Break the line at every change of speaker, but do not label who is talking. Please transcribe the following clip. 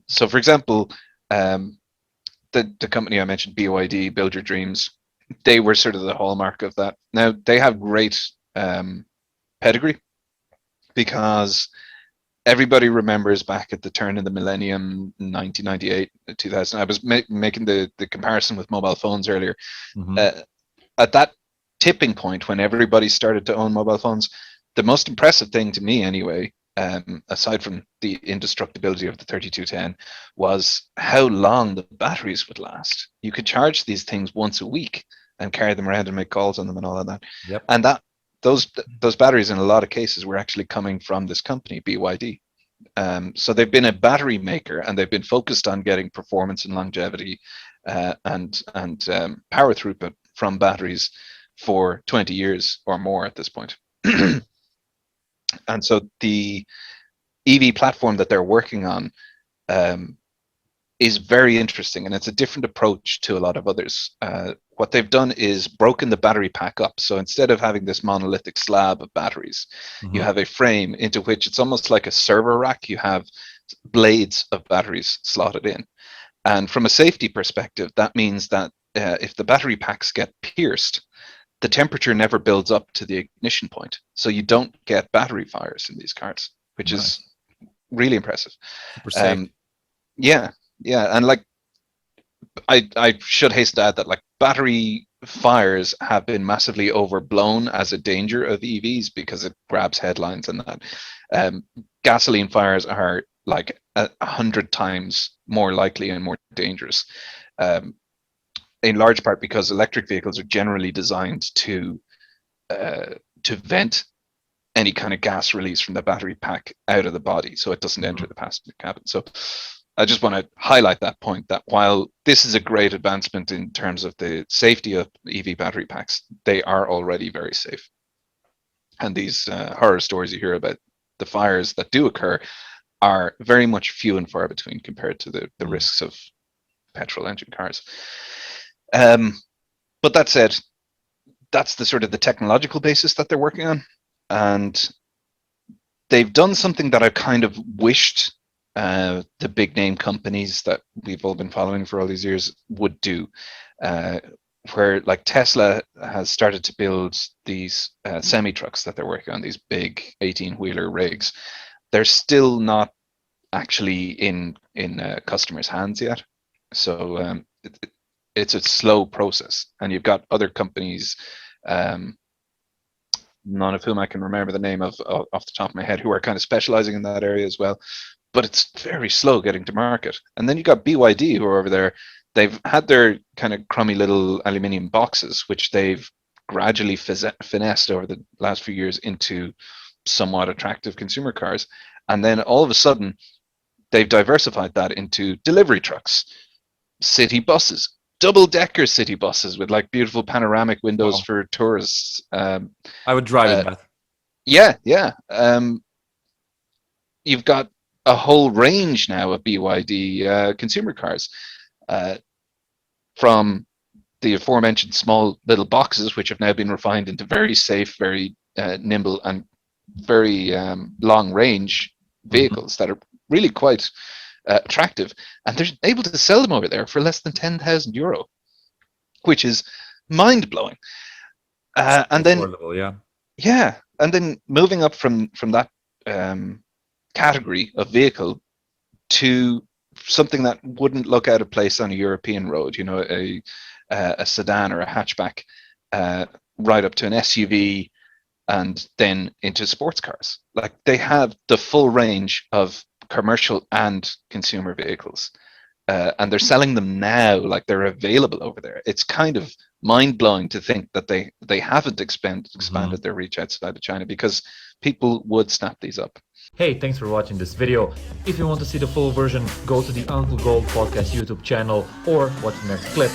So, for example, um, the company I mentioned, BYD, Build Your Dreams, they were sort of the hallmark of that. Now they have great pedigree because everybody remembers back at the turn of the millennium, 1998, 2000. I was making the comparison with mobile phones earlier.
Hmm.
Uh, at that tipping point when everybody started to own mobile phones, the most impressive thing to me, anyway, aside from the indestructibility of the 3210, was how long the batteries would last. You could charge these things once a week and carry them around and make calls on them and all of that.
Yep.
And those batteries, in a lot of cases, were actually coming from this company, BYD. So they've been a battery maker, and they've been focused on getting performance and longevity and power throughput from batteries for 20 years or more at this point. And so the EV platform that they're working on um, is very interesting, and it's a different approach to a lot of others. What they've done is broken the battery pack up. So instead of having this monolithic slab of batteries, you
Hmm.
have a frame into which it's almost like a server rack. You have blades of batteries slotted in. And from a safety perspective, that means that if the battery packs get pierced, the temperature never builds up to the ignition point. So you don't get battery fires in these cars, which is
Nice.
really impressive.
Super safe.
Um, yeah, yeah. And like, I should hasten to add that like battery fires have been massively overblown as a danger of EVs because it grabs headlines and that. Um, Gasoline fires are like 100 times more likely and more dangerous. Um, in large part because electric vehicles are generally designed uh, to vent any kind of gas release from the battery pack out of the body, so it doesn't enter
Hmm.
the passenger cabin. So I just want to highlight that point, that while this is a great advancement in terms of the safety of EV battery packs, they are already very safe. And these horror stories you hear about the fires that do occur are very much few and far between compared to the
Mm.
risks of petrol engine cars. Um, but that said, that's the sort of the technological basis that they're working on, and they've done something that I kind of wished the big name companies that we've all been following for all these years would do. Uh, where like Tesla has started to build these semi trucks that they're working on, these big 18-wheeler rigs. They're still not actually in customers' hands yet. So it's a slow process, and you've got other companies, um, none of whom I can remember the name of off the top of my head, who are kind of specializing in that area as well. But it's very slow getting to market. And then you got BYD, who are over there. They've had their kind of crummy little aluminium boxes, which they've gradually finessed over the last few years into somewhat attractive consumer cars. And then all of a sudden, they've diversified that into delivery trucks, city buses, double decker city buses with like beautiful panoramic windows
Wow.
for tourists.
I would drive in
Uh,
that.
yeah, yeah. You've got a whole range now of BYD consumer cars, uh, from the aforementioned small little boxes, which have now been refined into very safe, very nimble, and very long range
Hmm.
vehicles that are really quite attractive. And they're able to sell them over there for less than €10,000, which is mind blowing.
Super
And then,
affordable, yeah.
yeah, and then moving up from that um, category of vehicle to something that wouldn't look out of place on a European road, a sedan or a hatchback, uh, right up to an SUV, and then into sports cars. Like they have the full range of commercial and consumer vehicles, and they're selling them now like they're available over there. It's kind of mind blowing to think that they haven't
Hmm.
expanded their reach outside of China, because people would snap these up.
Hey, thanks for watching this video. If you want to see the full version, go to the Uncle Gold Podcast YouTube channel or watch the next clip.